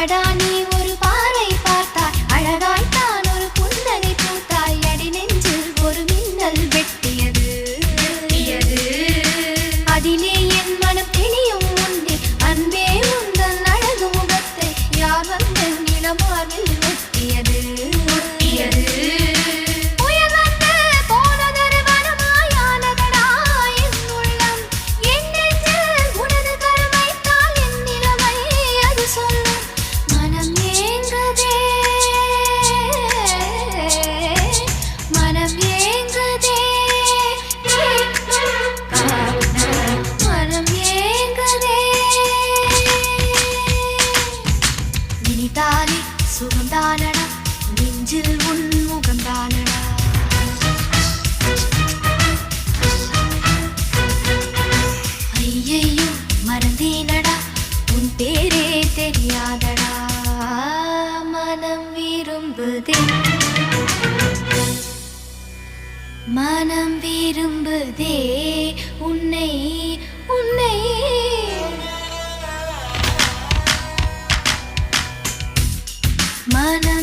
அடடா நீ ஒரு பார்வை பார்த்தாய் அழகாய் தான் ஒரு புன்னகை பூத்தாய் அடி நெஞ்சில் ஒரு மின்னல் வெட்டியது அதிலே என் மனம் தெளியும் முன்னே அன்பே உந்தன் அழகு முகத்தை யார் வந்து நிலமாவில் ஒட்டியது சுகம்தானடா நெஞ்சில் உன் முகம்தானடா ஐயையோ மறந்தேனடா உன் பேரே தெரியாதடா மனம் விரும்புதே மனம் விரும்புதே உன்னை உன்னை மனம்